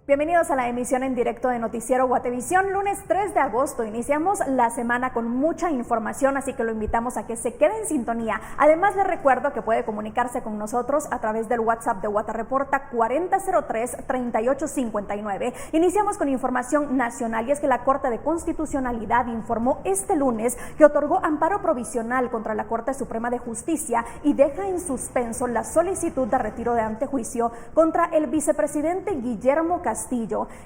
Bienvenidos a la emisión en directo de Noticiero Guatevisión, lunes 3 de agosto. Iniciamos la semana con mucha información, así que lo invitamos a que se quede en sintonía. Además, les recuerdo que puede comunicarse con nosotros a través del WhatsApp de Guatarreporta 4003-3859. Iniciamos con información nacional, y es que la Corte de Constitucionalidad informó este lunes que otorgó amparo provisional contra la Corte Suprema de Justicia y deja en suspenso la solicitud de retiro de antejuicio contra el vicepresidente Guillermo Castillo.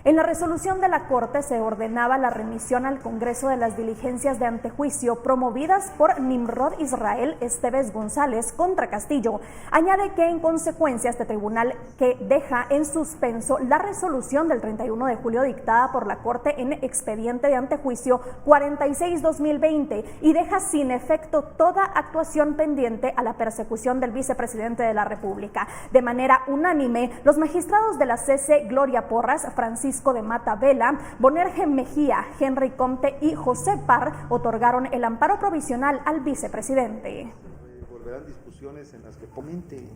En la resolución de la Corte se ordenaba la remisión al Congreso de las diligencias de antejuicio promovidas por Nimrod Israel Esteves González contra Castillo. Añade que en consecuencia este tribunal que deja en suspenso la resolución del 31 de julio dictada por la Corte en expediente de antejuicio 46-2020 y deja sin efecto toda actuación pendiente a la persecución del vicepresidente de la República. De manera unánime, los magistrados de la CC Gloria Porras, Francisco de Mata Vela, Bonerge Mejía, Henry Comte y José Parr otorgaron el amparo provisional al vicepresidente. Volverán discusiones en las que comente.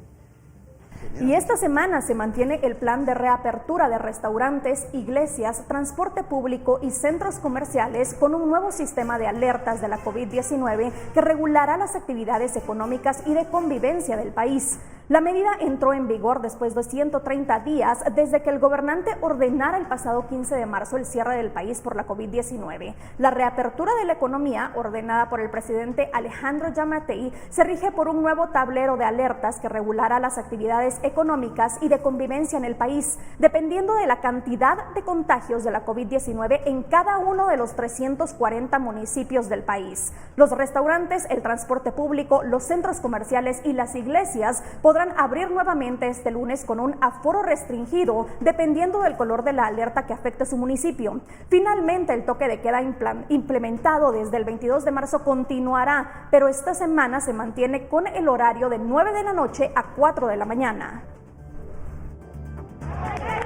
Y esta semana se mantiene el plan de reapertura de restaurantes, iglesias, transporte público y centros comerciales con un nuevo sistema de alertas de la COVID-19 que regulará las actividades económicas y de convivencia del país. La medida entró en vigor después de 130 días desde que el gobernante ordenara el pasado 15 de marzo el cierre del país por la COVID-19. La reapertura de la economía, ordenada por el presidente Alejandro Yamatei, se rige por un nuevo tablero de alertas que regulará las actividades económicas y de convivencia en el país, dependiendo de la cantidad de contagios de la COVID-19 en cada uno de los 340 municipios del país. Los restaurantes, el transporte público, los centros comerciales y las iglesias podrán abrir nuevamente este lunes con un aforo restringido, dependiendo del color de la alerta que afecte su municipio. Finalmente, el toque de queda implementado desde el 22 de marzo continuará, pero esta semana se mantiene con el horario de 9 de la noche a 4 de la mañana.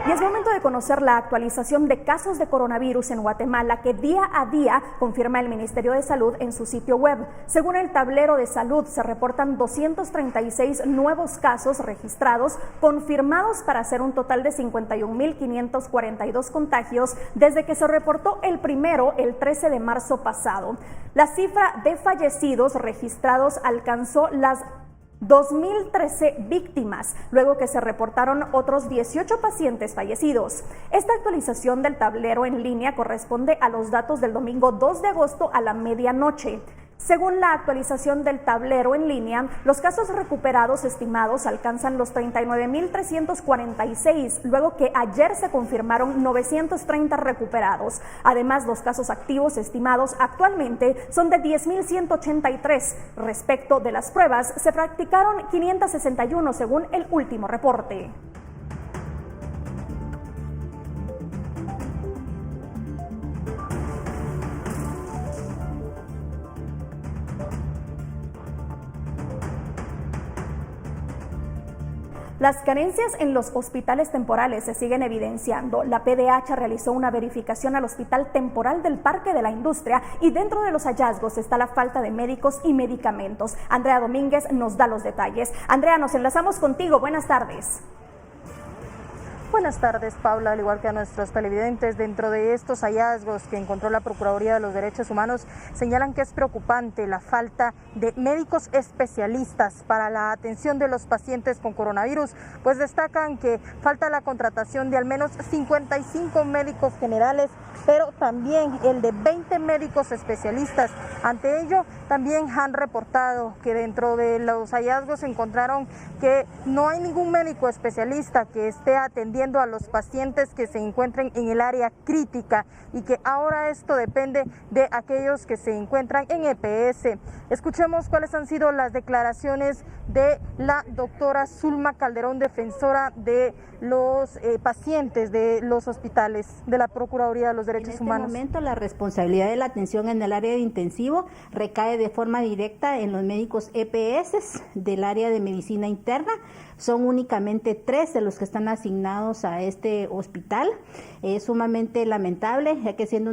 Y es momento de conocer la actualización de casos de coronavirus en Guatemala que día a día confirma el Ministerio de Salud en su sitio web. Según el tablero de salud, se reportan 236 nuevos casos registrados, confirmados para hacer un total de 51.542 contagios desde que se reportó el primero el 13 de marzo pasado. La cifra de fallecidos registrados alcanzó las 2.013 víctimas, luego que se reportaron otros 18 pacientes fallecidos. Esta actualización del tablero en línea corresponde a los datos del domingo 2 de agosto a la medianoche. Según la actualización del tablero en línea, los casos recuperados estimados alcanzan los 39.346, luego que ayer se confirmaron 930 recuperados. Además, los casos activos estimados actualmente son de 10.183. Respecto de las pruebas, se practicaron 561 según el último reporte. Las carencias en los hospitales temporales se siguen evidenciando. La PDH realizó una verificación al Hospital Temporal del Parque de la Industria y dentro de los hallazgos está la falta de médicos y medicamentos. Andrea Domínguez nos da los detalles. Andrea, nos enlazamos contigo. Buenas tardes. Buenas tardes, Paula, al igual que a nuestros televidentes. Dentro de estos hallazgos que encontró la Procuraduría de los Derechos Humanos, señalan que es preocupante la falta de médicos especialistas para la atención de los pacientes con coronavirus, pues destacan que falta la contratación de al menos 55 médicos generales, pero también el de 20 médicos especialistas. Ante ello, también han reportado que dentro de los hallazgos encontraron que no hay ningún médico especialista que esté atendiendo a los pacientes que se encuentren en el área crítica y que ahora esto depende de aquellos que se encuentran en EPS. Escuchemos cuáles han sido las declaraciones de la doctora Zulma Calderón, defensora de los pacientes de los hospitales de la Procuraduría de los Derechos Humanos. En este momento la responsabilidad de la atención en el área de intensivo recae de forma directa en los médicos EPS del área de medicina interna. Son únicamente 3 de los que están asignados a este hospital. Es sumamente lamentable, ya que siendo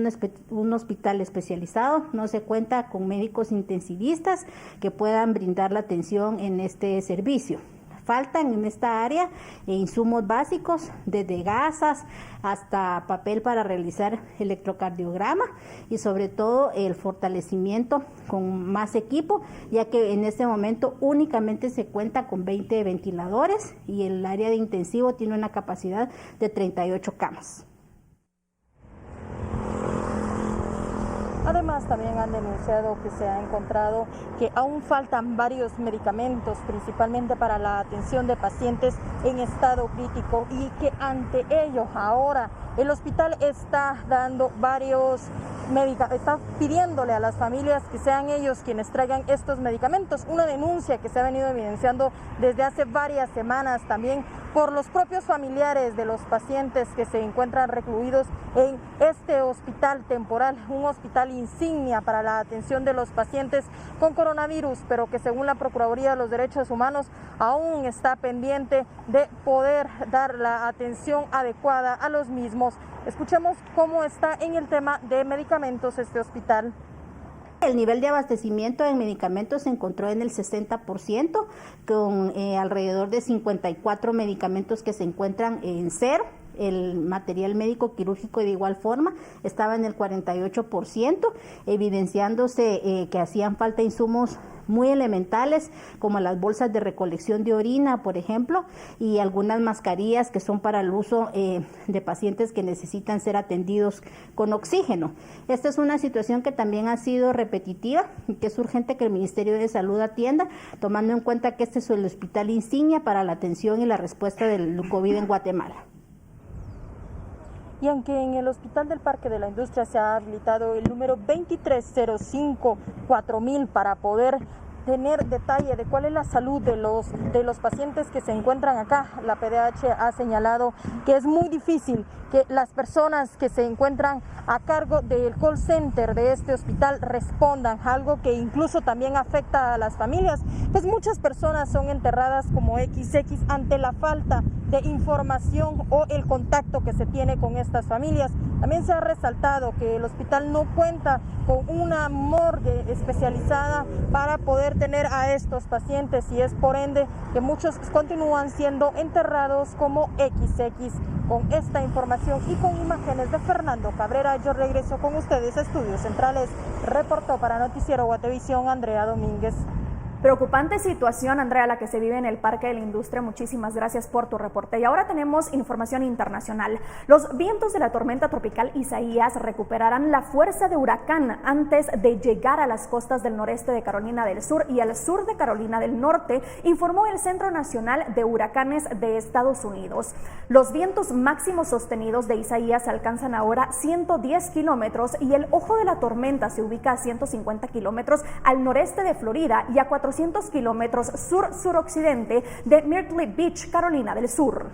un hospital especializado no se cuenta con médicos intensivistas que puedan brindar la atención en este servicio. faltan en esta área insumos básicos, desde gasas hasta papel para realizar electrocardiograma y sobre todo el fortalecimiento con más equipo, ya que en este momento únicamente se cuenta con 20 ventiladores y el área de intensivo tiene una capacidad de 38 camas. Además, también han denunciado que se ha encontrado que aún faltan varios medicamentos, principalmente para la atención de pacientes en estado crítico, y que ante ello ahora el hospital está dando está pidiéndole a las familias que sean ellos quienes traigan estos medicamentos. Una denuncia que se ha venido evidenciando desde hace varias semanas también por los propios familiares de los pacientes que se encuentran recluidos en este hospital temporal, un hospital insignia para la atención de los pacientes con coronavirus, pero que según la Procuraduría de los Derechos Humanos aún está pendiente de poder dar la atención adecuada a los mismos. Escuchemos cómo está en el tema de medicamentos este hospital. El nivel de abastecimiento de medicamentos se encontró en el 60%, con alrededor de 54 medicamentos que se encuentran en cero. El material médico quirúrgico de igual forma estaba en el 48%, evidenciándose que hacían falta insumos muy elementales como las bolsas de recolección de orina, por ejemplo, y algunas mascarillas que son para el uso de pacientes que necesitan ser atendidos con oxígeno. Esta es una situación que también ha sido repetitiva y que es urgente que el Ministerio de Salud atienda, tomando en cuenta que este es el hospital insignia para la atención y la respuesta del COVID en Guatemala. Y aunque en el Hospital del Parque de la Industria se ha habilitado el número 2305-4000 para poder tener detalle de cuál es la salud de los pacientes que se encuentran acá, la PDH ha señalado que es muy difícil que las personas que se encuentran a cargo del call center de este hospital respondan, algo que incluso también afecta a las familias, pues muchas personas son enterradas como XX ante la falta de información o el contacto que se tiene con estas familias. También se ha resaltado que el hospital no cuenta con una morgue especializada para poder tener a estos pacientes, y es por ende que muchos continúan siendo enterrados como XX. Con esta información y con imágenes de Fernando Cabrera, yo regreso con ustedes a Estudios Centrales. Reportó para Noticiero Guatevisión Andrea Domínguez. Preocupante situación, Andrea, la que se vive en el Parque de la Industria. Muchísimas gracias por tu reporte. Y ahora tenemos información internacional. Los vientos de la tormenta tropical Isaías recuperarán la fuerza de huracán antes de llegar a las costas del noreste de Carolina del Sur y al sur de Carolina del Norte, informó el Centro Nacional de Huracanes de Estados Unidos. Los vientos máximos sostenidos de Isaías alcanzan ahora 110 kilómetros y el ojo de la tormenta se ubica a 150 kilómetros al noreste de Florida y a 400 kilómetros sur-suroccidente de Myrtle Beach, Carolina del Sur.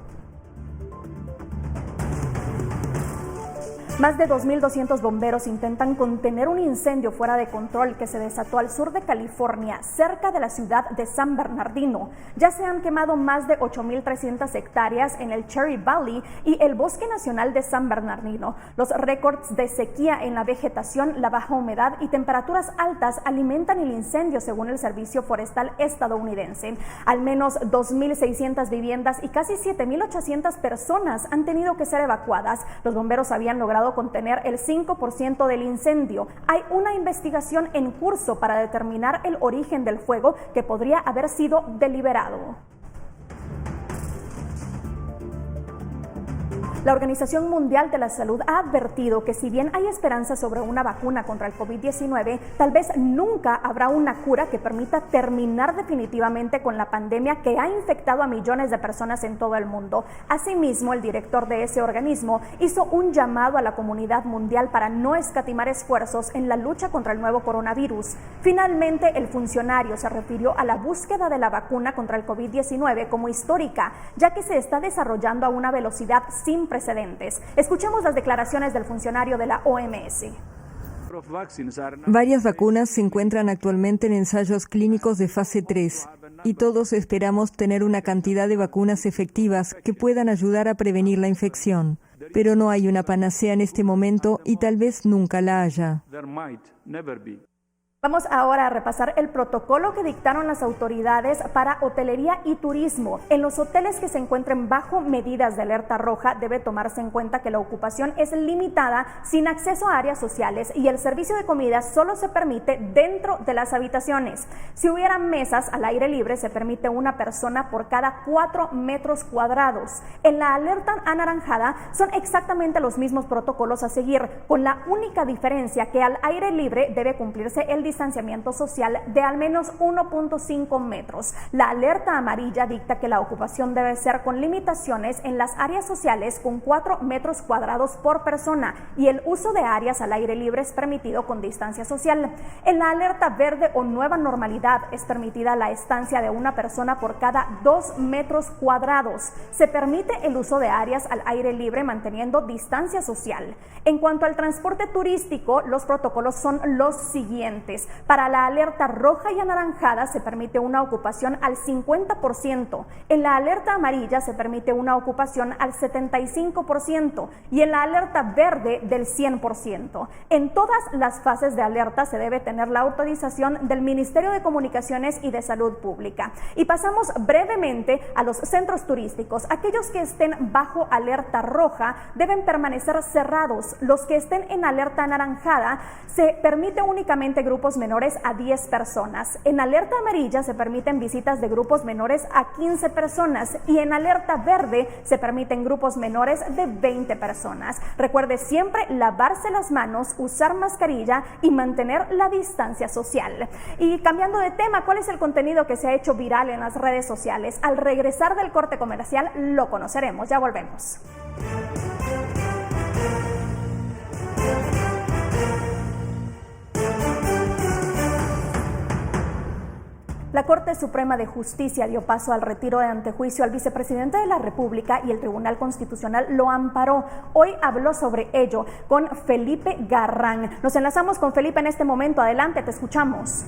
Más de 2.200 bomberos intentan contener un incendio fuera de control que se desató al sur de California, cerca de la ciudad de San Bernardino. Ya se han quemado más de 8.300 hectáreas en el Cherry Valley y el Bosque Nacional de San Bernardino. Los récords de sequía en la vegetación, la baja humedad y temperaturas altas alimentan el incendio, según el Servicio Forestal estadounidense. Al menos 2.600 viviendas y casi 7.800 personas han tenido que ser evacuadas. Los bomberos habían logrado contener el 5% del incendio. Hay una investigación en curso para determinar el origen del fuego, que podría haber sido deliberado. La Organización Mundial de la Salud ha advertido que si bien hay esperanza sobre una vacuna contra el COVID-19, tal vez nunca habrá una cura que permita terminar definitivamente con la pandemia que ha infectado a millones de personas en todo el mundo. Asimismo, el director de ese organismo hizo un llamado a la comunidad mundial para no escatimar esfuerzos en la lucha contra el nuevo coronavirus. Finalmente, el funcionario se refirió a la búsqueda de la vacuna contra el COVID-19 como histórica, ya que se está desarrollando a una velocidad sin precedentes. Escuchemos las declaraciones del funcionario de la OMS. Varias vacunas se encuentran actualmente en ensayos clínicos de fase 3 y todos esperamos tener una cantidad de vacunas efectivas que puedan ayudar a prevenir la infección. Pero no hay una panacea en este momento y tal vez nunca la haya. Vamos ahora a repasar el protocolo que dictaron las autoridades para hotelería y turismo. En los hoteles que se encuentren bajo medidas de alerta roja debe tomarse en cuenta que la ocupación es limitada, sin acceso a áreas sociales, y el servicio de comida solo se permite dentro de las habitaciones. Si hubiera mesas al aire libre, se permite una persona por cada 4 metros cuadrados. En la alerta anaranjada son exactamente los mismos protocolos a seguir, con la única diferencia que al aire libre debe cumplirse el distanciamiento social de al menos 1.5 metros. La alerta amarilla dicta que la ocupación debe ser con limitaciones en las áreas sociales con 4 metros cuadrados por persona, y el uso de áreas al aire libre es permitido con distancia social. En la alerta verde o nueva normalidad es permitida la estancia de una persona por cada 2 metros cuadrados. Se permite el uso de áreas al aire libre manteniendo distancia social. En cuanto al transporte turístico, los protocolos son los siguientes. Para la alerta roja y anaranjada se permite una ocupación al 50%, en la alerta amarilla se permite una ocupación al 75% y en la alerta verde del 100%. En todas las fases de alerta se debe tener la autorización del Ministerio de Comunicaciones y de Salud Pública. Y pasamos brevemente a los centros turísticos. Aquellos que estén bajo alerta roja deben permanecer cerrados. Los que estén en alerta anaranjada se permite únicamente grupos menores a 10 personas. En alerta amarilla se permiten visitas de grupos menores a 15 personas y en alerta verde se permiten grupos menores de 20 personas. Recuerde siempre lavarse las manos, usar mascarilla y mantener la distancia social. Y cambiando de tema, ¿cuál es el contenido que se ha hecho viral en las redes sociales? Al regresar del corte comercial lo conoceremos. Ya volvemos. La Corte Suprema de Justicia dio paso al retiro de antejuicio al vicepresidente de la República y el Tribunal Constitucional lo amparó. Hoy habló sobre ello con Felipe Garrán. Nos enlazamos con Felipe en este momento. Adelante, te escuchamos.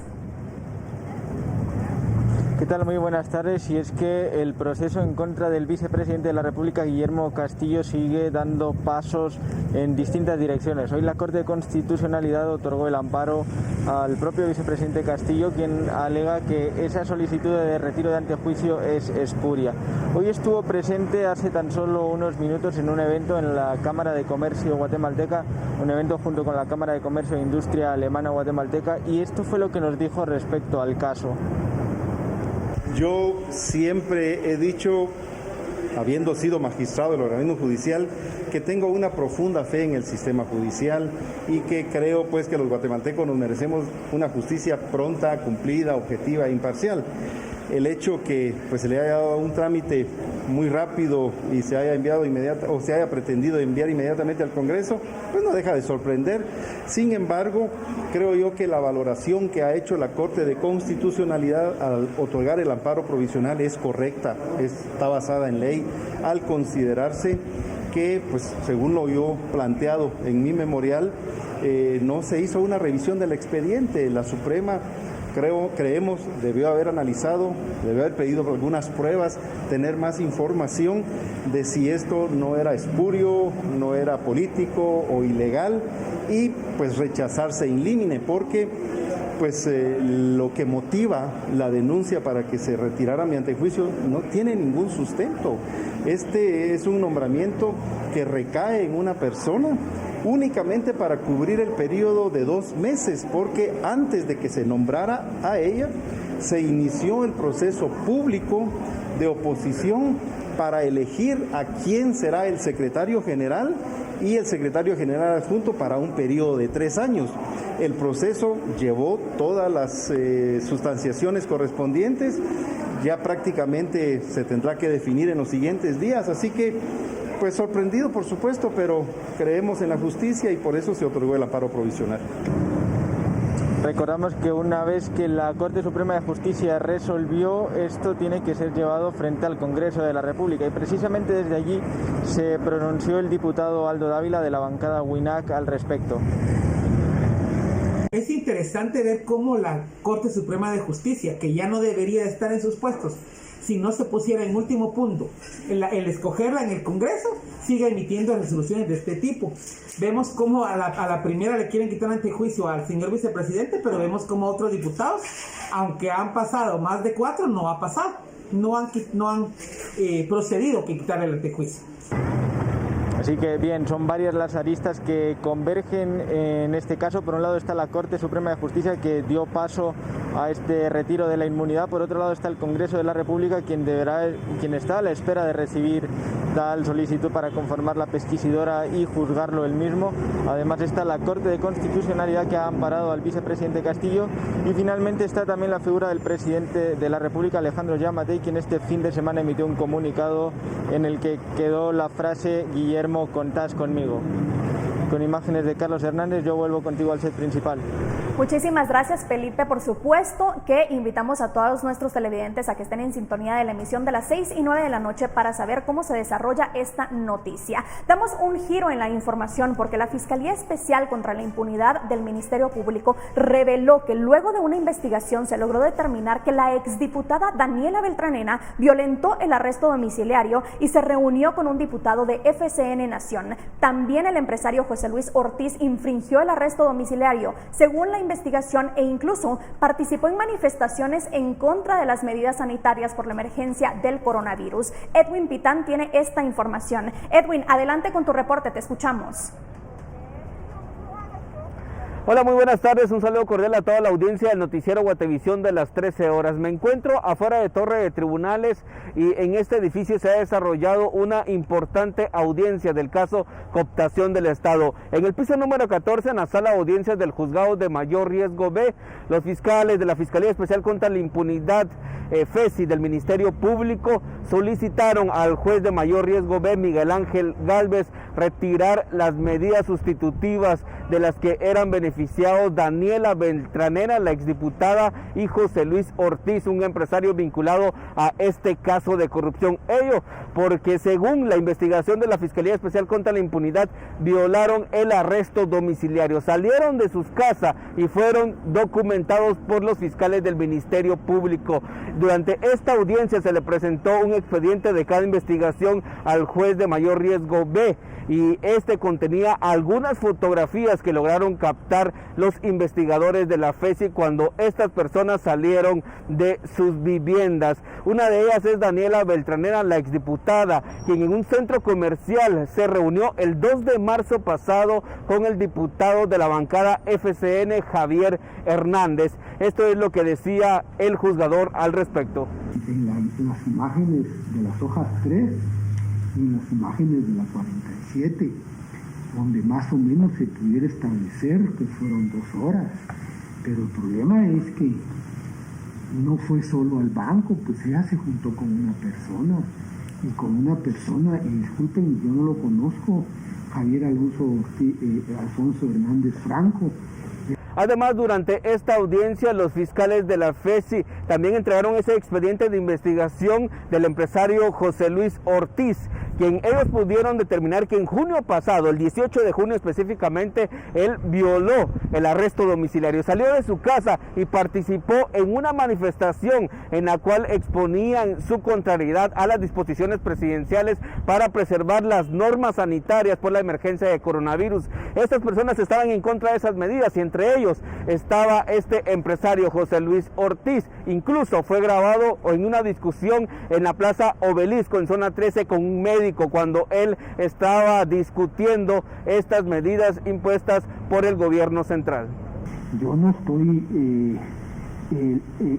¿Qué tal? Muy buenas tardes. Y es que el proceso en contra del vicepresidente de la República, Guillermo Castillo, sigue dando pasos en distintas direcciones. Hoy la Corte de Constitucionalidad otorgó el amparo al propio vicepresidente Castillo, quien alega que esa solicitud de retiro de antejuicio es espuria. Hoy estuvo presente hace tan solo unos minutos en un evento en la Cámara de Comercio guatemalteca, un evento junto con la Cámara de Comercio e Industria alemana guatemalteca, y esto fue lo que nos dijo respecto al caso. Yo siempre he dicho, habiendo sido magistrado del organismo judicial, que tengo una profunda fe en el sistema judicial y que creo pues que los guatemaltecos nos merecemos una justicia pronta, cumplida, objetiva e imparcial. El hecho que pues se le haya dado un trámite muy rápido y se haya enviado se haya pretendido enviar inmediatamente al Congreso, pues no deja de sorprender. Sin embargo, creo yo que la valoración que ha hecho la Corte de Constitucionalidad al otorgar el amparo provisional es correcta, está basada en ley, al considerarse que, pues, según lo yo planteado en mi memorial, no se hizo una revisión del expediente. La Suprema creemos debió haber analizado, debió haber pedido algunas pruebas, tener más información de si esto no era espurio, no era político o ilegal, y pues rechazarse in limine, porque pues lo que motiva la denuncia para que se retirara mi antejuicio no tiene ningún sustento. Este es un nombramiento que recae en una persona únicamente para cubrir el periodo de 2 meses, porque antes de que se nombrara a ella, se inició el proceso público de oposición para elegir a quién será el secretario general y el secretario general adjunto para un periodo de 3 años. El proceso llevó todas las sustanciaciones correspondientes, ya prácticamente se tendrá que definir en los siguientes días, así que pues sorprendido, por supuesto, pero creemos en la justicia y por eso se otorgó el amparo provisional. Recordamos que una vez que la Corte Suprema de Justicia resolvió, esto tiene que ser llevado frente al Congreso de la República, y precisamente desde allí se pronunció el diputado Aldo Dávila de la bancada WINAC al respecto. Es interesante ver cómo la Corte Suprema de Justicia, que ya no debería estar en sus puestos, si no se pusiera en último punto el escogerla en el Congreso, sigue emitiendo resoluciones de este tipo. Vemos cómo a la primera le quieren quitar antejuicio al señor vicepresidente, pero vemos como otros diputados, aunque han pasado más de 4, no ha pasado, no han procedido a quitarle el antejuicio. Así que bien, son varias las aristas que convergen en este caso. Por un lado está la Corte Suprema de Justicia, que dio paso a este retiro de la inmunidad. Por otro lado está el Congreso de la República, quien está a la espera de recibir tal solicitud para conformar la pesquisidora y juzgarlo él mismo. Además está la Corte de Constitucionalidad, que ha amparado al vicepresidente Castillo, y finalmente está también la figura del presidente de la República, Alejandro Giammattei, quien este fin de semana emitió un comunicado en el que quedó la frase "Guillermo, contás conmigo". Con imágenes de Carlos Hernández, yo vuelvo contigo al set principal. Muchísimas gracias, Felipe. Por supuesto que invitamos a todos nuestros televidentes a que estén en sintonía de la emisión de las 6 y 9 de la noche para saber cómo se desarrolla esta noticia. Damos un giro en la información porque la Fiscalía Especial contra la Impunidad del Ministerio Público reveló que luego de una investigación se logró determinar que la exdiputada Daniela Beltranena violentó el arresto domiciliario y se reunió con un diputado de FCN Nación. También el empresario José Luis Ortiz infringió el arresto domiciliario, según la investigación, e incluso participó en manifestaciones en contra de las medidas sanitarias por la emergencia del coronavirus. Edwin Pitán tiene esta información. Edwin, adelante con tu reporte, te escuchamos. Hola, muy buenas tardes, un saludo cordial a toda la audiencia del noticiero Guatevisión de las 13 horas. Me encuentro afuera de Torre de Tribunales y en este edificio se ha desarrollado una importante audiencia del caso cooptación del Estado. En el piso número 14, en la sala de audiencias del Juzgado de Mayor Riesgo B, los fiscales de la Fiscalía Especial contra la Impunidad, FESI, del Ministerio Público, solicitaron al juez de Mayor Riesgo B, Miguel Ángel Gálvez, retirar las medidas sustitutivas de las que eran beneficiados Daniela Beltranena, la exdiputada, y José Luis Ortiz, un empresario vinculado a este caso de corrupción. Ello porque, según la investigación de la Fiscalía Especial contra la Impunidad, violaron el arresto domiciliario, salieron de sus casas y fueron documentados por los fiscales del Ministerio Público. Durante esta audiencia se le presentó un expediente de cada investigación al juez de Mayor Riesgo B, y este contenía algunas fotografías que lograron captar los investigadores de la FESI cuando estas personas salieron de sus viviendas. Una de ellas es Daniela Beltranena, la exdiputada, quien en un centro comercial se reunió el 2 de marzo pasado con el diputado de la bancada FCN, Javier Hernández. Esto es lo que decía el juzgador al respecto. En las imágenes de las hojas 3 y en las imágenes de la 47, donde más o menos se pudiera establecer que fueron 2 horas, pero el problema es que no fue solo al banco, pues ella se juntó con una persona, y disculpen, yo no lo conozco, Javier Alfonso Hernández Franco. Además, durante esta audiencia, los fiscales de la FESI también entregaron ese expediente de investigación del empresario José Luis Ortiz, quien ellos pudieron determinar que en junio pasado, el 18 de junio específicamente, él violó el arresto domiciliario, salió de su casa y participó en una manifestación en la cual exponían su contrariedad a las disposiciones presidenciales para preservar las normas sanitarias por la emergencia de coronavirus. Estas personas estaban en contra de esas medidas y entre ellos estaba este empresario José Luis Ortiz. Incluso fue grabado en una discusión en la Plaza Obelisco, en zona 13, con un médico, cuando él estaba discutiendo estas medidas impuestas por el gobierno central. Yo no estoy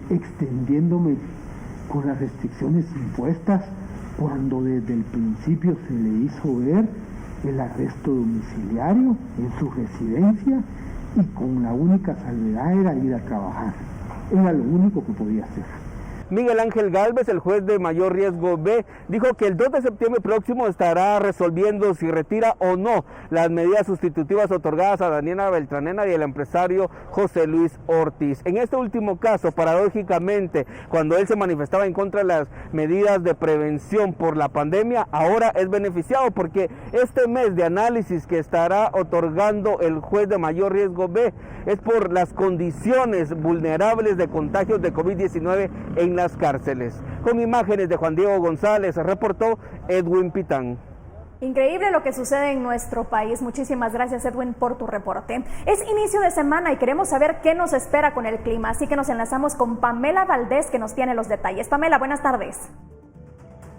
extendiéndome con las restricciones impuestas cuando desde el principio se le hizo ver el arresto domiciliario en su residencia y con la única salvedad era ir a trabajar. Era lo único que podía hacer. Miguel Ángel Gálvez, el juez de Mayor Riesgo B, dijo que el 2 de septiembre próximo estará resolviendo si retira o no las medidas sustitutivas otorgadas a Daniela Beltranena y el empresario José Luis Ortiz. En este último caso, paradójicamente, cuando él se manifestaba en contra de las medidas de prevención por la pandemia, ahora es beneficiado porque este mes de análisis que estará otorgando el juez de Mayor Riesgo B es por las condiciones vulnerables de contagios de COVID-19 en la las cárceles. Con imágenes de Juan Diego González, reportó Edwin Pitán. Increíble lo que sucede en nuestro país. Muchísimas gracias, Edwin, por tu reporte. Es inicio de semana y queremos saber qué nos espera con el clima, así que nos enlazamos con Pamela Valdés, que nos tiene los detalles. Pamela, buenas tardes.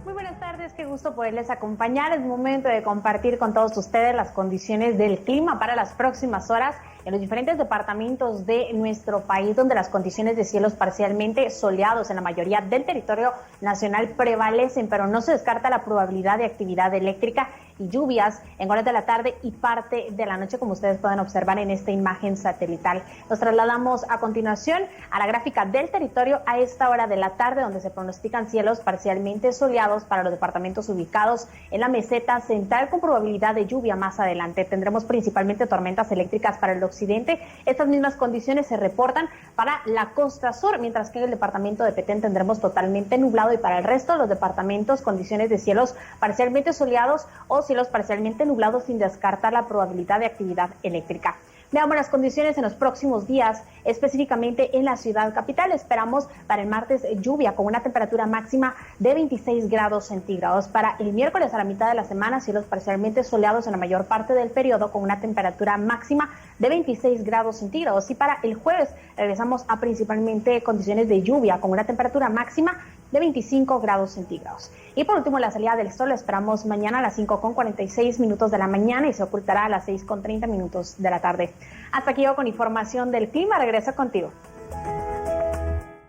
Muy buenas tardes, qué gusto poderles acompañar. Es momento de compartir con todos ustedes las condiciones del clima para las próximas horas en los diferentes departamentos de nuestro país, donde las condiciones de cielos parcialmente soleados en la mayoría del territorio nacional prevalecen, pero no se descarta la probabilidad de actividad eléctrica y lluvias en horas de la tarde y parte de la noche, como ustedes pueden observar en esta imagen satelital. Nos trasladamos a continuación a la gráfica del territorio a esta hora de la tarde, donde se pronostican cielos parcialmente soleados para los departamentos ubicados en la meseta central con probabilidad de lluvia más adelante. Tendremos principalmente tormentas eléctricas para el occidente. Estas mismas condiciones se reportan para la costa sur, mientras que en el departamento de Petén tendremos totalmente nublado, y para el resto de los departamentos condiciones de cielos parcialmente soleados o cielos parcialmente nublados, sin descartar la probabilidad de actividad eléctrica. Veamos las condiciones en los próximos días, específicamente en la ciudad capital. Esperamos para el martes lluvia con una temperatura máxima de 26 grados centígrados. Para el miércoles a la mitad de la semana, cielos parcialmente soleados en la mayor parte del periodo con una temperatura máxima de 26 grados centígrados. Y para el jueves regresamos a principalmente condiciones de lluvia con una temperatura máxima de 25 grados centígrados. Y por último, la salida del sol esperamos mañana a las 5:46 de la mañana y se ocultará a las 6:30 de la tarde. Hasta aquí yo con información del clima. Regreso contigo.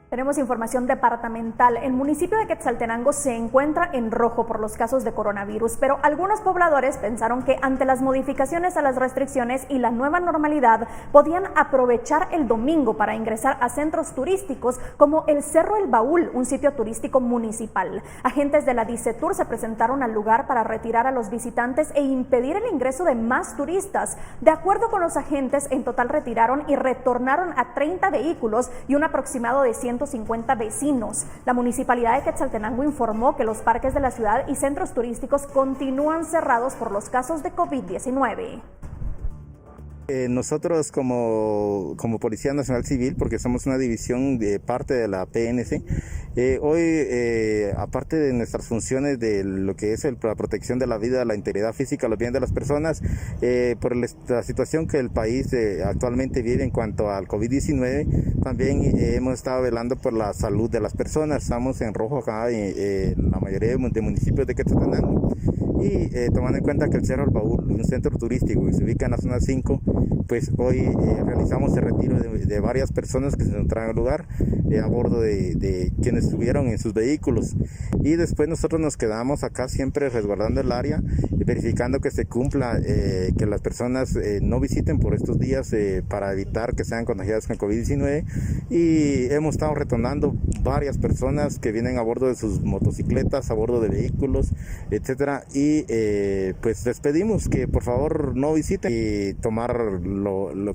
Tenemos información departamental. El municipio de Quetzaltenango se encuentra en rojo por los casos de coronavirus, pero algunos pobladores pensaron que ante las modificaciones a las restricciones y la nueva normalidad podían aprovechar el domingo para ingresar a centros turísticos como el Cerro El Baúl, un sitio turístico municipal. Agentes de la DICETUR se presentaron al lugar para retirar a los visitantes e impedir el ingreso de más turistas. De acuerdo con los agentes, en total retiraron y retornaron a 30 vehículos y un aproximado de 150 vecinos. La Municipalidad de Quetzaltenango informó que los parques de la ciudad y centros turísticos continúan cerrados por los casos de COVID-19. Nosotros como Policía Nacional Civil, porque somos una división de parte de la PNC, hoy, aparte de nuestras funciones de lo que es la protección de la vida, la integridad física, los bienes de las personas, por la situación que el país actualmente vive en cuanto al COVID-19, también hemos estado velando por la salud de las personas. Estamos en rojo acá en la mayoría de municipios de Quetzaltenango. Y tomando en cuenta que el Cerro El Baúl, un centro turístico que se ubica en la zona 5, pues hoy realizamos el retiro de varias personas que se encontraban en el lugar a bordo de quienes estuvieron en sus vehículos. Y después nosotros nos quedamos acá siempre resguardando el área y verificando que se cumpla, que las personas no visiten por estos días para evitar que sean contagiadas con COVID-19. Y hemos estado retornando varias personas que vienen a bordo de sus motocicletas, a bordo de vehículos, etcétera. Y pues les pedimos que por favor no visiten y tomar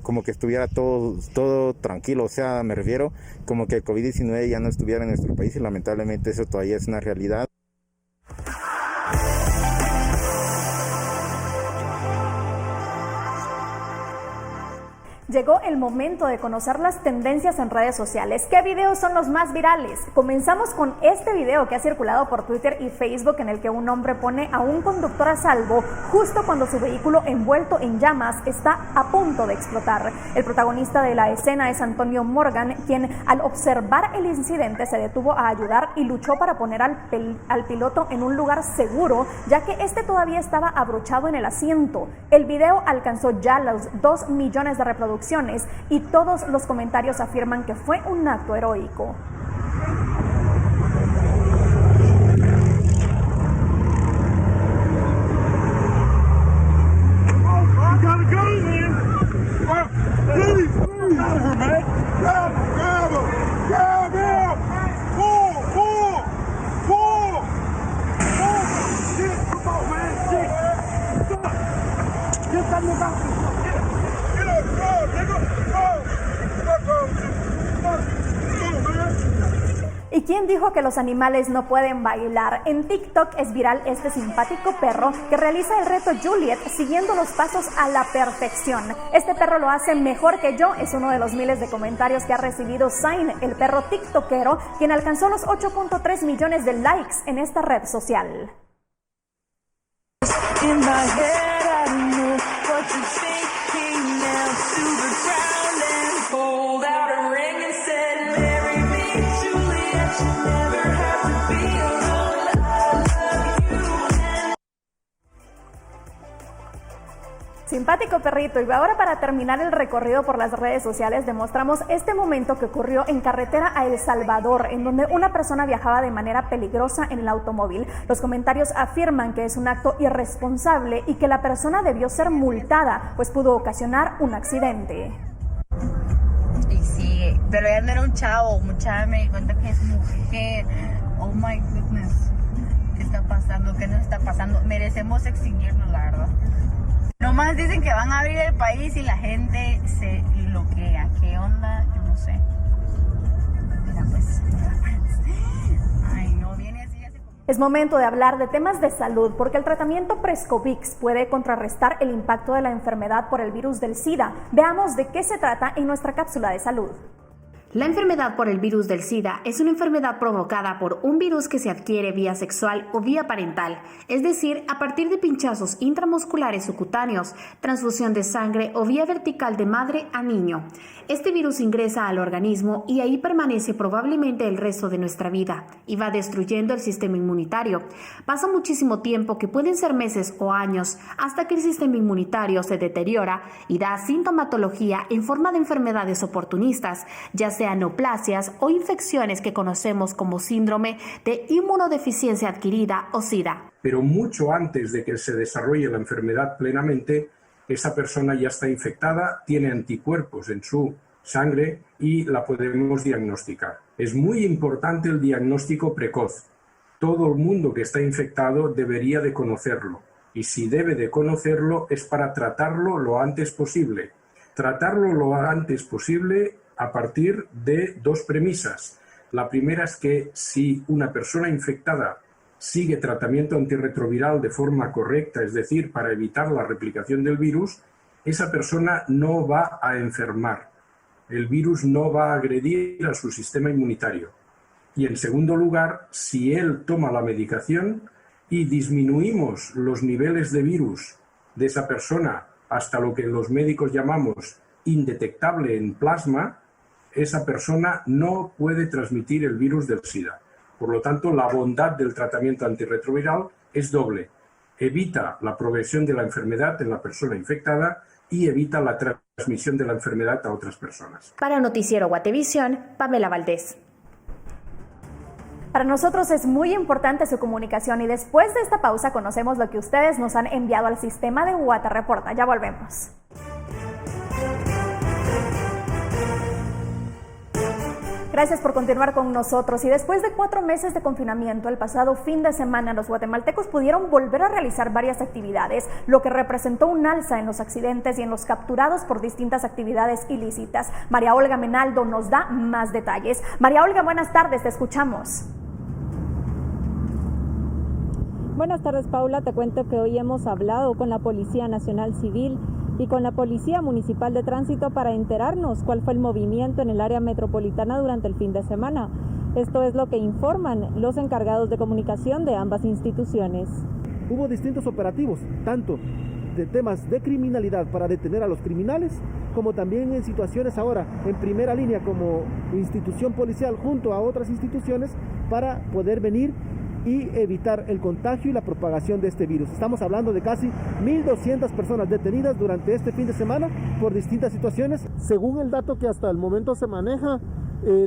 como que estuviera todo tranquilo. O sea, me refiero como que el COVID-19 ya no estuviera en nuestro país, y lamentablemente eso todavía es una realidad. Llegó el momento de conocer las tendencias en redes sociales. ¿Qué videos son los más virales? Comenzamos con este video que ha circulado por Twitter y Facebook, en el que un hombre pone a un conductor a salvo justo cuando su vehículo envuelto en llamas está a punto de explotar. El protagonista de la escena es Antonio Morgan, quien al observar el incidente se detuvo a ayudar y luchó para poner al piloto en un lugar seguro, ya que este todavía estaba abrochado en el asiento. El video alcanzó ya los 2 millones de reproducciones y todos los comentarios afirman que fue un acto heroico. ¿quién dijo que los animales no pueden bailar? En TikTok es viral este simpático perro que realiza el reto Juliet siguiendo los pasos a la perfección. Este perro lo hace mejor que yo, es uno de los miles de comentarios que ha recibido Zayn, el perro tiktokero, quien alcanzó los 8.3 millones de likes en esta red social. Simpático perrito. Y ahora, para terminar el recorrido por las redes sociales, demostramos este momento que ocurrió en carretera a El Salvador, en donde una persona viajaba de manera peligrosa en el automóvil. Los comentarios afirman que es un acto irresponsable y que la persona debió ser multada, pues pudo ocasionar un accidente. Y sí, pero ella no era un chavo, mucha me di cuenta que es mujer. Oh my goodness, ¿qué está pasando? ¿Qué nos está pasando? Merecemos extinguirnos, la verdad. Nomás dicen que van a abrir el país y la gente se bloquea. ¿Qué onda? Yo no sé. Mira, pues. Ay, no, viene así. Es momento de hablar de temas de salud, porque el tratamiento Prescovix puede contrarrestar el impacto de la enfermedad por el virus del SIDA. Veamos de qué se trata en nuestra cápsula de salud. La enfermedad por el virus del SIDA es una enfermedad provocada por un virus que se adquiere vía sexual o vía parental, es decir, a partir de pinchazos intramusculares o cutáneos, transfusión de sangre o vía vertical de madre a niño. Este virus ingresa al organismo y ahí permanece probablemente el resto de nuestra vida y va destruyendo el sistema inmunitario. Pasa muchísimo tiempo, que pueden ser meses o años, hasta que el sistema inmunitario se deteriora y da sintomatología en forma de enfermedades oportunistas, ya sean neoplasias o infecciones que conocemos como síndrome de inmunodeficiencia adquirida o SIDA. Pero mucho antes de que se desarrolle la enfermedad plenamente, esa persona ya está infectada, tiene anticuerpos en su sangre y la podemos diagnosticar. Es muy importante el diagnóstico precoz. Todo el mundo que está infectado debería de conocerlo, y si debe de conocerlo es para tratarlo lo antes posible. Tratarlo lo antes posible a partir de dos premisas. La primera es que si una persona infectada sigue tratamiento antirretroviral de forma correcta, es decir, para evitar la replicación del virus, esa persona no va a enfermar. El virus no va a agredir a su sistema inmunitario. Y en segundo lugar, si él toma la medicación y disminuimos los niveles de virus de esa persona hasta lo que los médicos llamamos indetectable en plasma, esa persona no puede transmitir el virus del SIDA. Por lo tanto, la bondad del tratamiento antirretroviral es doble. Evita la progresión de la enfermedad en la persona infectada y evita la transmisión de la enfermedad a otras personas. Para Noticiero Guatevisión, Pamela Valdés. Para nosotros es muy importante su comunicación, y después de esta pausa conocemos lo que ustedes nos han enviado al sistema de Guate Reporta. Ya volvemos. Gracias por continuar con nosotros. Y después de 4 meses de confinamiento, el pasado fin de semana los guatemaltecos pudieron volver a realizar varias actividades, lo que representó un alza en los accidentes y en los capturados por distintas actividades ilícitas. María Olga Menaldo nos da más detalles. María Olga, buenas tardes, te escuchamos. Buenas tardes, Paula. Te cuento que hoy hemos hablado con la Policía Nacional Civil y con la Policía Municipal de Tránsito para enterarnos cuál fue el movimiento en el área metropolitana durante el fin de semana. Esto es lo que informan los encargados de comunicación de ambas instituciones. Hubo distintos operativos, tanto de temas de criminalidad para detener a los criminales, como también en situaciones ahora en primera línea como institución policial junto a otras instituciones para poder venir y evitar el contagio y la propagación de este virus. Estamos hablando de casi 1.200 personas detenidas durante este fin de semana por distintas situaciones. Según el dato que hasta el momento se maneja,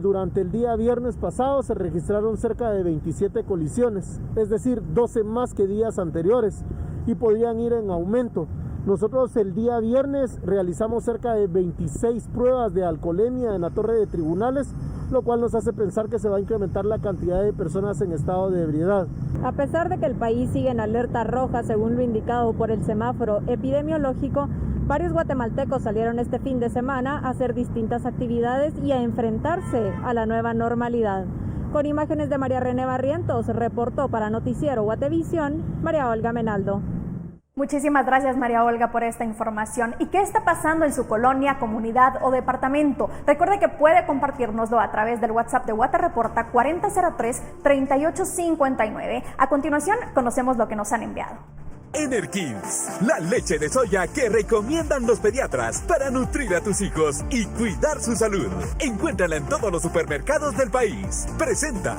durante el día viernes pasado se registraron cerca de 27 colisiones, es decir, 12 más que días anteriores, y podrían ir en aumento. Nosotros el día viernes realizamos cerca de 26 pruebas de alcoholemia en la torre de tribunales, lo cual nos hace pensar que se va a incrementar la cantidad de personas en estado de ebriedad. A pesar de que el país sigue en alerta roja, según lo indicado por el semáforo epidemiológico, varios guatemaltecos salieron este fin de semana a hacer distintas actividades y a enfrentarse a la nueva normalidad. Con imágenes de María René Barrientos, reportó para Noticiero Guatevisión, María Olga Menaldo. Muchísimas gracias, María Olga, por esta información. ¿Y qué está pasando en su colonia, comunidad o departamento? Recuerde que puede compartirnoslo a través del WhatsApp de Guate Reporta 4003-3859. A continuación, conocemos lo que nos han enviado. Enerkins, la leche de soya que recomiendan los pediatras para nutrir a tus hijos y cuidar su salud. Encuéntrala en todos los supermercados del país. Presenta.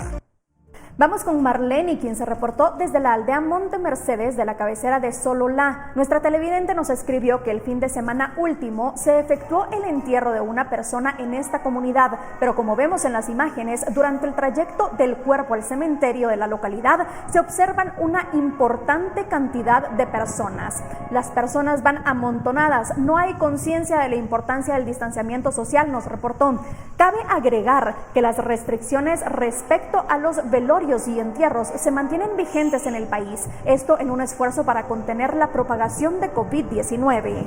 Vamos con Marlene, quien se reportó desde la aldea Monte Mercedes de la cabecera de Sololá. Nuestra televidente nos escribió que el fin de semana último se efectuó el entierro de una persona en esta comunidad, pero como vemos en las imágenes, durante el trayecto del cuerpo al cementerio de la localidad se observan una importante cantidad de personas. Las personas van amontonadas, no hay conciencia de la importancia del distanciamiento social, nos reportó. Cabe agregar que las restricciones respecto a los velorios y entierros se mantienen vigentes en el país, esto en un esfuerzo para contener la propagación de COVID-19.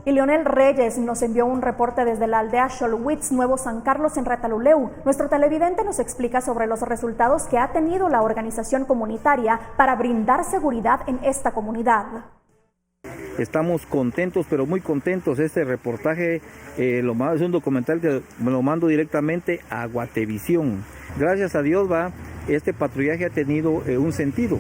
Y Leonel Reyes nos envió un reporte desde la aldea Xolowitz, Nuevo San Carlos, en Retaluleu. Nuestro televidente nos explica sobre los resultados que ha tenido la organización comunitaria para brindar seguridad en esta comunidad. Estamos contentos, pero muy contentos. Este reportaje es un documental que me lo mando directamente a Guatevisión. Gracias a Dios, este patrullaje ha tenido un sentido.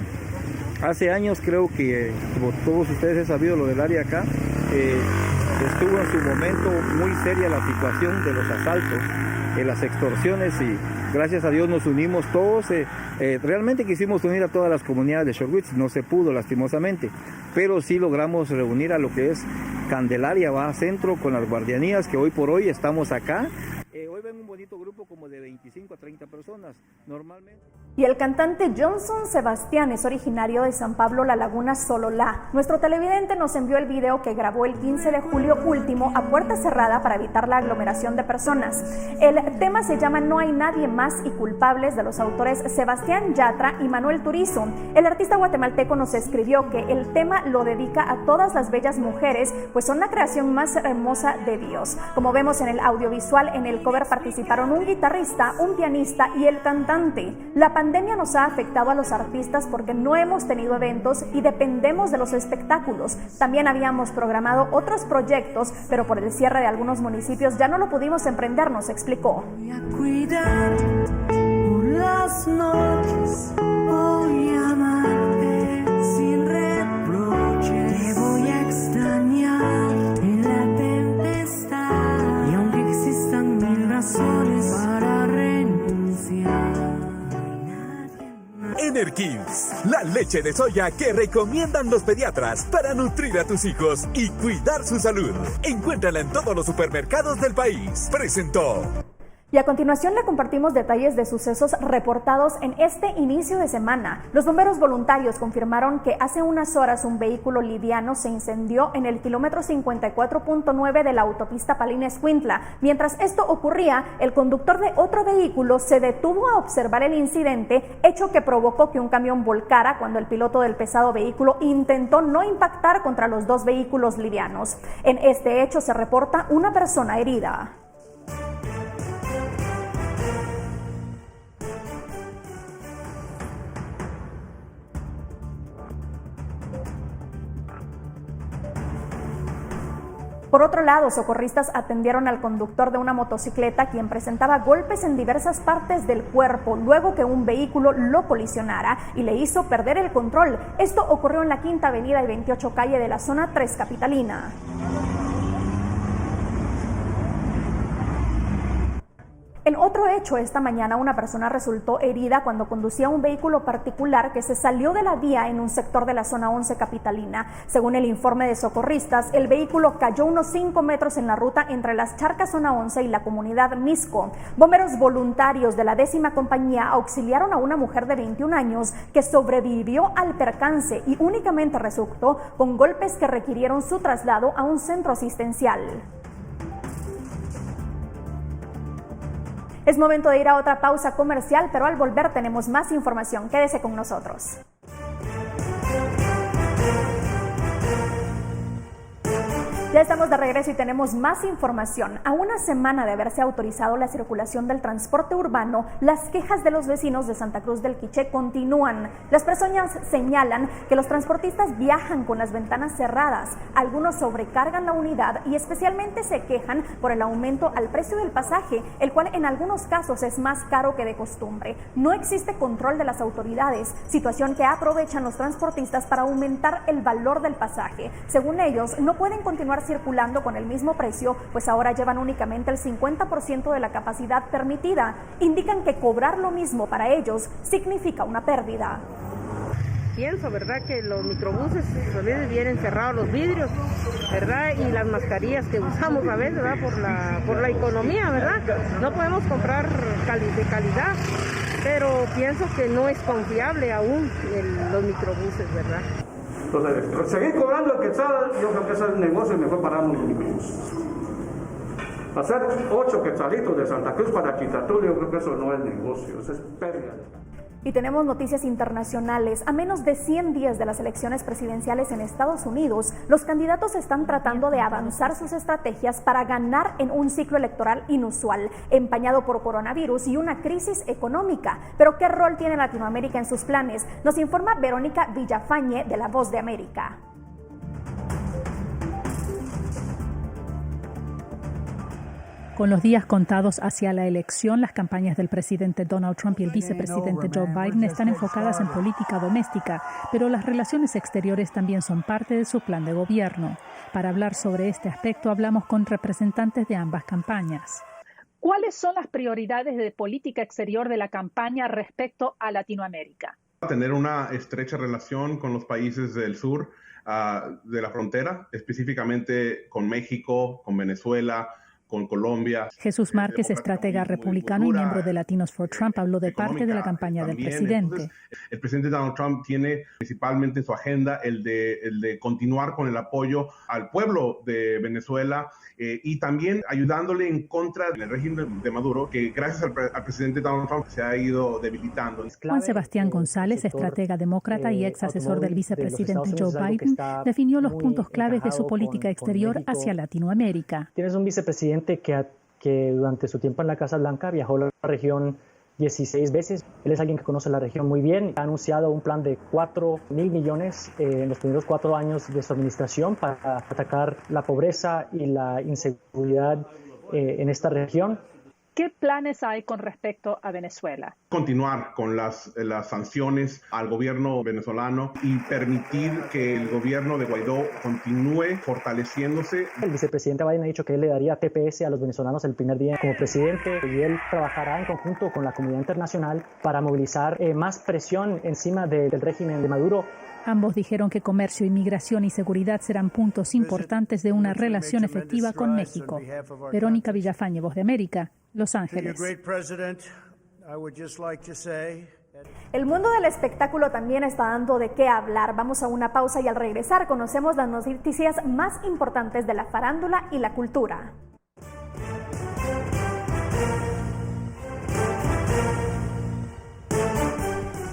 Hace años creo que, como todos ustedes han sabido, lo del área acá, estuvo en su momento muy seria la situación de los asaltos, las extorsiones, y gracias a Dios nos unimos todos. Realmente quisimos unir a todas las comunidades de Xolowitz, no se pudo lastimosamente, pero sí logramos reunir a lo que es Candelaria, centro, con las guardianías, que hoy por hoy estamos acá. Hoy ven un bonito grupo como de 25 a 30 personas, normalmente. Y el cantante Johnson Sebastián es originario de San Pablo La Laguna, Sololá. Nuestro televidente nos envió el video que grabó el 15 de julio último a puerta cerrada para evitar la aglomeración de personas. El tema se llama No hay nadie más y culpables, de los autores Sebastián Yatra y Manuel Turizo. El artista guatemalteco nos escribió que el tema lo dedica a todas las bellas mujeres, pues son la creación más hermosa de Dios. Como vemos en el audiovisual, en el cover participaron un guitarrista, un pianista y el cantante. La pandemia nos ha afectado a los artistas porque no hemos tenido eventos y dependemos de los espectáculos. También habíamos programado otros proyectos, pero por el cierre de algunos municipios ya no lo pudimos emprender, nos explicó. Voy a cuidar por las noches, voy a amarte sin reproches, te voy a extrañar en la tempestad, y aunque existan mil razones para renunciar. Enerkins, la leche de soya que recomiendan los pediatras para nutrir a tus hijos y cuidar su salud. Encuéntrala en todos los supermercados del país. Presentó. Y a continuación le compartimos detalles de sucesos reportados en este inicio de semana. Los bomberos voluntarios confirmaron que hace unas horas un vehículo liviano se incendió en el kilómetro 54.9 de la autopista Palina-Escuintla. Mientras esto ocurría, el conductor de otro vehículo se detuvo a observar el incidente, hecho que provocó que un camión volcara cuando el piloto del pesado vehículo intentó no impactar contra los dos vehículos livianos. En este hecho se reporta una persona herida. Por otro lado, socorristas atendieron al conductor de una motocicleta quien presentaba golpes en diversas partes del cuerpo luego que un vehículo lo colisionara y le hizo perder el control. Esto ocurrió en la Quinta Avenida y 28 Calle de la zona 3 capitalina. En otro hecho, esta mañana una persona resultó herida cuando conducía un vehículo particular que se salió de la vía en un sector de la zona 11 capitalina. Según el informe de socorristas, el vehículo cayó unos 5 metros en la ruta entre las Charcas zona 11 y la comunidad Misco. Bomberos voluntarios de la 10ª compañía auxiliaron a una mujer de 21 años que sobrevivió al percance y únicamente resultó con golpes que requirieron su traslado a un centro asistencial. Es momento de ir a otra pausa comercial, pero al volver tenemos más información. Quédese con nosotros. Ya estamos de regreso y tenemos más información. A una semana de haberse autorizado la circulación del transporte urbano, las quejas de los vecinos de Santa Cruz del Quiché continúan. Las personas señalan que los transportistas viajan con las ventanas cerradas, algunos sobrecargan la unidad y especialmente se quejan por el aumento al precio del pasaje, el cual en algunos casos es más caro que de costumbre. No existe control de las autoridades, situación que aprovechan los transportistas para aumentar el valor del pasaje. Según ellos, no pueden continuar circulando con el mismo precio, pues ahora llevan únicamente el 50% de la capacidad permitida. Indican que cobrar lo mismo para ellos significa una pérdida. Pienso, ¿verdad?, que los microbuses a veces vienen cerrados los vidrios, ¿verdad?, y las mascarillas que usamos a veces, ¿verdad?, por la economía, ¿verdad? No podemos comprar de calidad, pero pienso que no es confiable aún los microbuses, ¿verdad? Entonces, seguir cobrando el quetzal, yo creo que ese es el negocio y mejor paramos los microbuses. Hacer 8 quetzalitos de Santa Cruz para Chitatú, yo creo que eso no es negocio, eso es pérdida. Y tenemos noticias internacionales. A menos de 100 días de las elecciones presidenciales en Estados Unidos, los candidatos están tratando de avanzar sus estrategias para ganar en un ciclo electoral inusual, empañado por coronavirus y una crisis económica. Pero ¿qué rol tiene Latinoamérica en sus planes? Nos informa Verónica Villafañe de La Voz de América. Con los días contados hacia la elección, las campañas del presidente Donald Trump y el vicepresidente Joe Biden están enfocadas en política doméstica, pero las relaciones exteriores también son parte de su plan de gobierno. Para hablar sobre este aspecto, hablamos con representantes de ambas campañas. ¿Cuáles son las prioridades de política exterior de la campaña respecto a Latinoamérica? Tener una estrecha relación con los países del sur de la frontera, específicamente con México, con Venezuela, con Colombia. Jesús Márquez, estratega republicano y miembro de Latinos for Trump, habló de parte de la campaña del presidente. Entonces, el presidente Donald Trump tiene principalmente en su agenda el de continuar con el apoyo al pueblo de Venezuela y también ayudándole en contra del régimen de Maduro, que gracias al presidente Donald Trump se ha ido debilitando. Juan Sebastián González, estratega demócrata y ex asesor del vicepresidente Joe Biden, definió los puntos claves de su política exterior hacia Latinoamérica. Tienes un vicepresidente que durante su tiempo en la Casa Blanca viajó a la región 16 veces. Él es alguien que conoce la región muy bien. Ha anunciado un plan de 4.000 millones en los primeros 4 años de su administración para atacar la pobreza y la inseguridad en esta región. ¿Qué planes hay con respecto a Venezuela? Continuar con las sanciones al gobierno venezolano y permitir que el gobierno de Guaidó continúe fortaleciéndose. El vicepresidente Biden ha dicho que él le daría TPS a los venezolanos el primer día como presidente y él trabajará en conjunto con la comunidad internacional para movilizar más presión encima del régimen de Maduro. Ambos dijeron que comercio, inmigración y seguridad serán puntos importantes de una relación efectiva con México. Verónica Villafañe, Voz de América, Los Ángeles. El mundo del espectáculo también está dando de qué hablar. Vamos a una pausa y al regresar conocemos las noticias más importantes de la farándula y la cultura.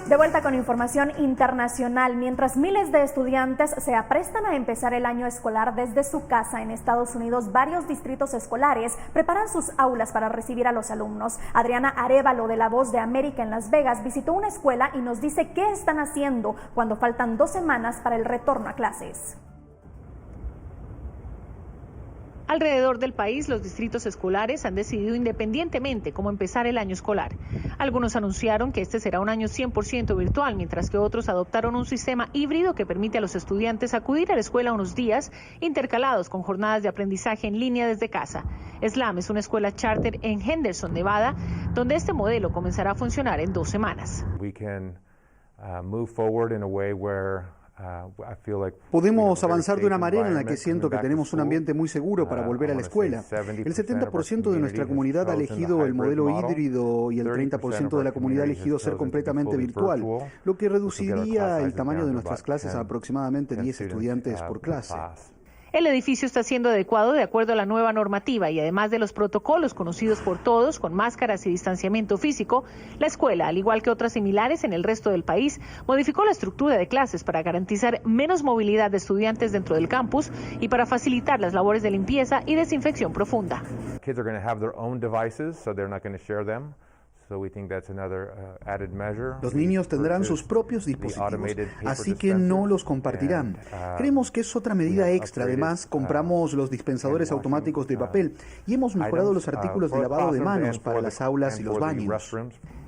De vuelta con información internacional. Mientras miles de estudiantes se aprestan a empezar el año escolar desde su casa en Estados Unidos, varios distritos escolares preparan sus aulas para recibir a los alumnos. Adriana Arévalo, de La Voz de América en Las Vegas, visitó una escuela y nos dice qué están haciendo cuando faltan 2 semanas para el retorno a clases. Alrededor del país, los distritos escolares han decidido independientemente cómo empezar el año escolar. Algunos anunciaron que este será un año 100% virtual, mientras que otros adoptaron un sistema híbrido que permite a los estudiantes acudir a la escuela unos días, intercalados con jornadas de aprendizaje en línea desde casa. SLAM es una escuela charter en Henderson, Nevada, donde este modelo comenzará a funcionar en 2 semanas. Podemos avanzar de una manera en la que siento que tenemos un ambiente muy seguro para volver a la escuela. El 70% de nuestra comunidad ha elegido el modelo híbrido y el 30% de la comunidad ha elegido ser completamente virtual, lo que reduciría el tamaño de nuestras clases a aproximadamente 10 estudiantes por clase. El edificio está siendo adecuado de acuerdo a la nueva normativa y además de los protocolos conocidos por todos, con máscaras y distanciamiento físico, la escuela, al igual que otras similares en el resto del país, modificó la estructura de clases para garantizar menos movilidad de estudiantes dentro del campus y para facilitar las labores de limpieza y desinfección profunda. Los niños tendrán sus propios dispositivos, así que no los compartirán. Creemos que es otra medida extra. Además, compramos los dispensadores automáticos de papel y hemos mejorado los artículos de lavado de manos para las aulas y los baños.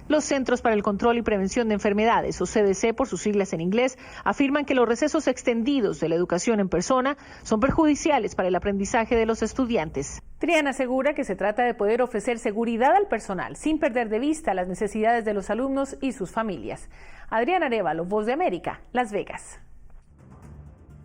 Los Centros para el Control y Prevención de Enfermedades, o CDC por sus siglas en inglés, afirman que los recesos extendidos de la educación en persona son perjudiciales para el aprendizaje de los estudiantes. Triana asegura que se trata de poder ofrecer seguridad al personal sin perder de vista las necesidades de los alumnos y sus familias. Adriana Arévalo, Voz de América, Las Vegas.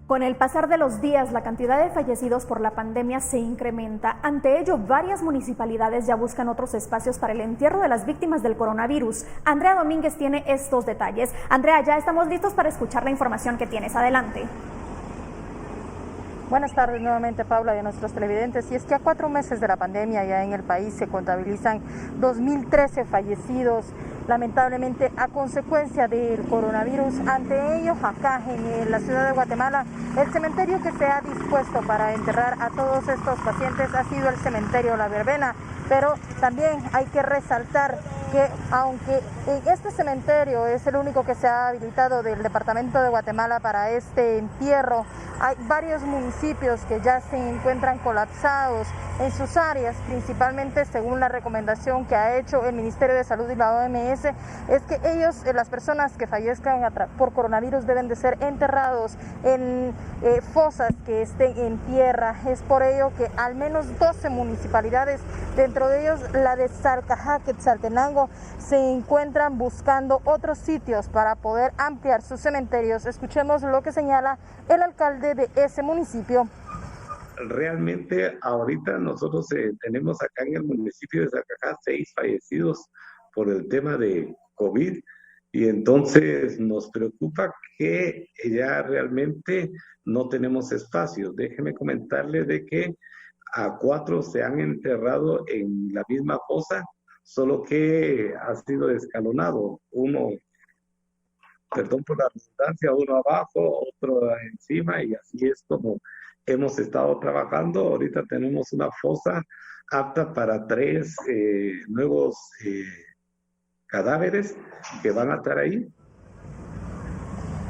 Con el pasar de los días, la cantidad de fallecidos por la pandemia se incrementa. Ante ello, varias municipalidades ya buscan otros espacios para el entierro de las víctimas del coronavirus. Andrea Domínguez tiene estos detalles. Andrea, ya estamos listos para escuchar la información que tienes. Adelante. Buenas tardes nuevamente, Paula, y a nuestros televidentes. Y es que a 4 meses de la pandemia ya en el país se contabilizan 2.013 fallecidos, lamentablemente a consecuencia del coronavirus. Ante ello, acá en la ciudad de Guatemala, el cementerio que se ha dispuesto para enterrar a todos estos pacientes ha sido el cementerio La Verbena. Pero también hay que resaltar que aunque este cementerio es el único que se ha habilitado del departamento de Guatemala para este entierro, hay varios municipios que ya se encuentran colapsados en sus áreas, principalmente según la recomendación que ha hecho el Ministerio de Salud y la OMS, es que ellos, las personas que fallezcan por coronavirus, deben de ser enterrados en fosas que estén en tierra. Es por ello que al menos 12 municipalidades, dentro de ellos la de Salcajá, Quetzaltenango, se encuentran buscando otros sitios para poder ampliar sus cementerios. Escuchemos lo que señala el alcalde de ese municipio. Realmente ahorita nosotros tenemos acá en el municipio de Salcajá 6 fallecidos por el tema de COVID, y entonces nos preocupa que ya realmente no tenemos espacio. Déjeme comentarle de que a 4 se han enterrado en la misma fosa, solo que ha sido escalonado. Uno, perdón por la redundancia, uno abajo, otro encima, y así es como hemos estado trabajando. Ahorita tenemos una fosa apta para 3 nuevos cadáveres que van a estar ahí.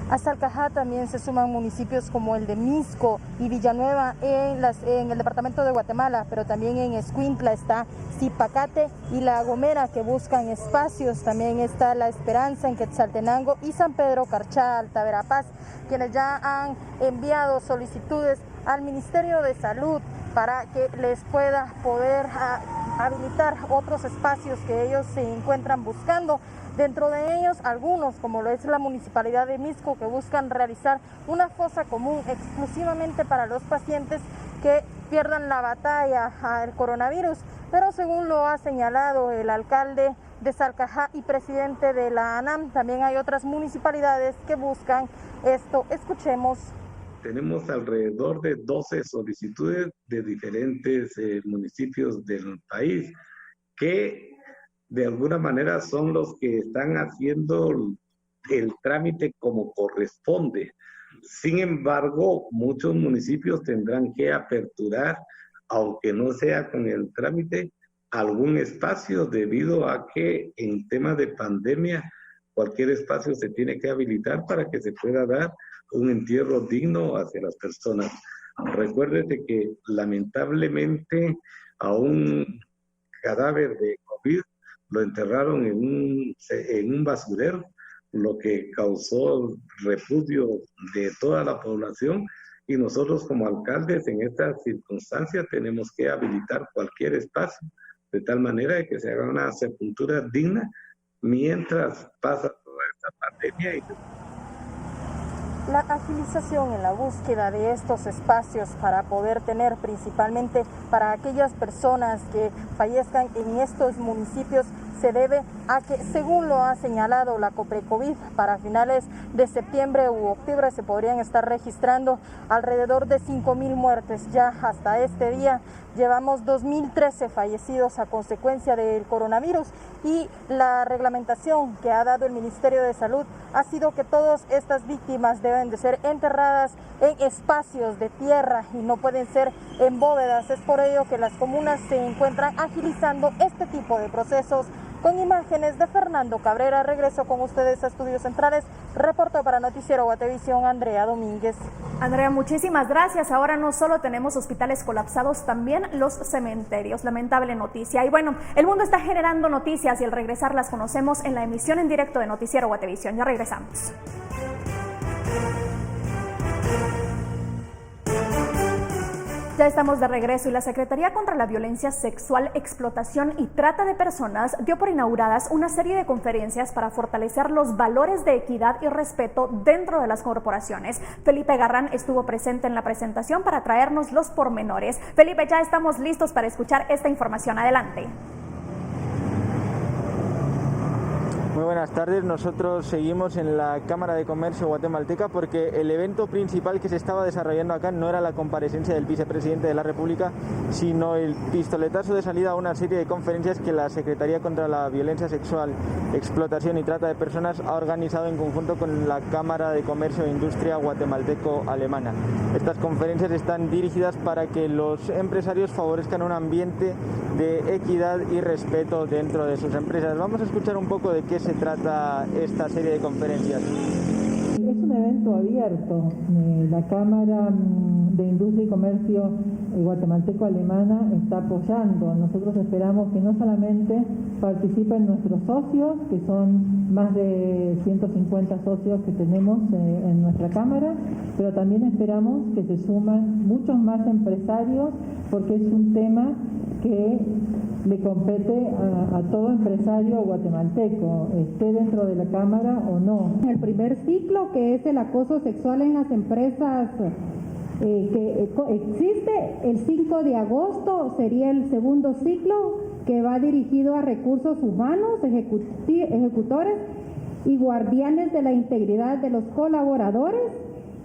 A Salcajá también se suman municipios como el de Misco y Villanueva en el departamento de Guatemala, pero también en Escuintla está Zipacate y La Gomera, que buscan espacios. También está La Esperanza en Quetzaltenango y San Pedro Carchá, Altaverapaz, quienes ya han enviado solicitudes al Ministerio de Salud para que les pueda poder habilitar otros espacios que ellos se encuentran buscando. Dentro de ellos, algunos, como lo es la Municipalidad de Misco, que buscan realizar una fosa común exclusivamente para los pacientes que pierdan la batalla al coronavirus. Pero según lo ha señalado el alcalde de Salcajá y presidente de la ANAM, también hay otras municipalidades que buscan esto. Escuchemos. Tenemos alrededor de 12 solicitudes de diferentes municipios del país que de alguna manera son los que están haciendo el trámite como corresponde. Sin embargo, muchos municipios tendrán que aperturar, aunque no sea con el trámite, algún espacio, debido a que en tema de pandemia cualquier espacio se tiene que habilitar para que se pueda dar un entierro digno hacia las personas. Recuérdate que lamentablemente a un cadáver de COVID lo enterraron en un basurero, lo que causó repudio de toda la población, y nosotros como alcaldes en estas circunstancias tenemos que habilitar cualquier espacio de tal manera que se haga una sepultura digna mientras pasa toda esta pandemia. La agilización en la búsqueda de estos espacios para poder tener, principalmente para aquellas personas que fallezcan en estos municipios, se debe a que, según lo ha señalado la COPRECOVID, para finales de septiembre u octubre se podrían estar registrando alrededor de 5.000 muertes. Ya hasta este día llevamos 2.013 fallecidos a consecuencia del coronavirus, y la reglamentación que ha dado el Ministerio de Salud ha sido que todas estas víctimas deben de ser enterradas en espacios de tierra y no pueden ser en bóvedas. Es por ello que las comunas se encuentran agilizando este tipo de procesos. Con imágenes de Fernando Cabrera, regreso con ustedes a Estudios Centrales. Reporto para Noticiero Guatevisión, Andrea Domínguez. Andrea, muchísimas gracias. Ahora no solo tenemos hospitales colapsados, también los cementerios. Lamentable noticia. Y bueno, el mundo está generando noticias y al regresar las conocemos en la emisión en directo de Noticiero Guatevisión. Ya regresamos. Ya estamos de regreso y la Secretaría contra la Violencia Sexual, Explotación y Trata de Personas dio por inauguradas una serie de conferencias para fortalecer los valores de equidad y respeto dentro de las corporaciones. Felipe Garrán estuvo presente en la presentación para traernos los pormenores. Felipe, ya estamos listos para escuchar esta información. Adelante. Muy buenas tardes, nosotros seguimos en la Cámara de Comercio guatemalteca porque el evento principal que se estaba desarrollando acá no era la comparecencia del vicepresidente de la República, sino el pistoletazo de salida a una serie de conferencias que la Secretaría contra la Violencia Sexual, Explotación y Trata de Personas ha organizado en conjunto con la Cámara de Comercio e Industria guatemalteco-alemana. Estas conferencias están dirigidas para que los empresarios favorezcan un ambiente de equidad y respeto dentro de sus empresas. Vamos a escuchar un poco de qué se trata esta serie de conferencias. Es un evento abierto. La Cámara de Industria y Comercio guatemalteco-alemana está apoyando. Nosotros esperamos que no solamente participen nuestros socios, que son más de 150 socios que tenemos en nuestra Cámara, pero también esperamos que se suman muchos más empresarios, porque es un tema que le compete a todo empresario guatemalteco, esté dentro de la Cámara o no. El primer ciclo, que es el acoso sexual en las empresas, que existe el 5 de agosto, sería el segundo ciclo, que va dirigido a recursos humanos, ejecutores y guardianes de la integridad de los colaboradores,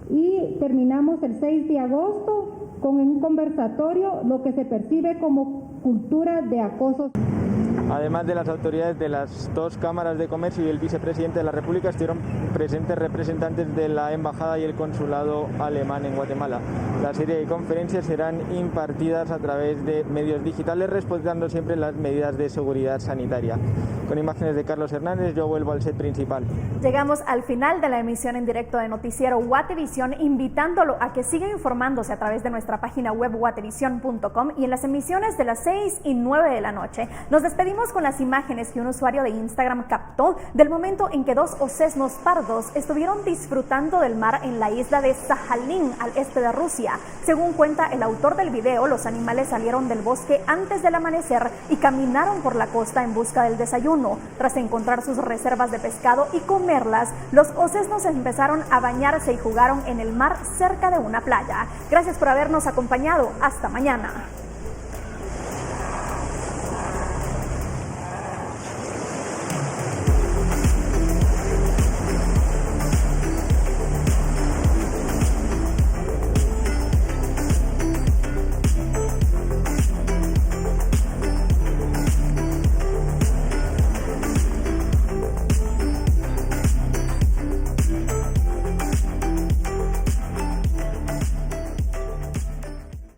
y terminamos el 6 de agosto con un conversatorio, lo que se percibe como cultura de acoso. Además de las autoridades de las dos cámaras de comercio y el vicepresidente de la República, estuvieron presentes representantes de la Embajada y el Consulado alemán en Guatemala. La serie de conferencias serán impartidas a través de medios digitales, respetando siempre las medidas de seguridad sanitaria. Con imágenes de Carlos Hernández, yo vuelvo al set principal. Llegamos al final de la emisión en directo de Noticiero Guatevisión, invitándolo a que siga informándose a través de nuestra página web guatevisión.com y en las emisiones de las 6 y 9 de la noche. Nos despedimos con las imágenes que un usuario de Instagram captó del momento en que dos osesnos pardos estuvieron disfrutando del mar en la isla de Sajalín, al este de Rusia. Según cuenta el autor del video, los animales salieron del bosque antes del amanecer y caminaron por la costa en busca del desayuno. Tras encontrar sus reservas de pescado y comerlas, los osesnos empezaron a bañarse y jugaron en el mar cerca de una playa. Gracias por habernos acompañado. Hasta mañana.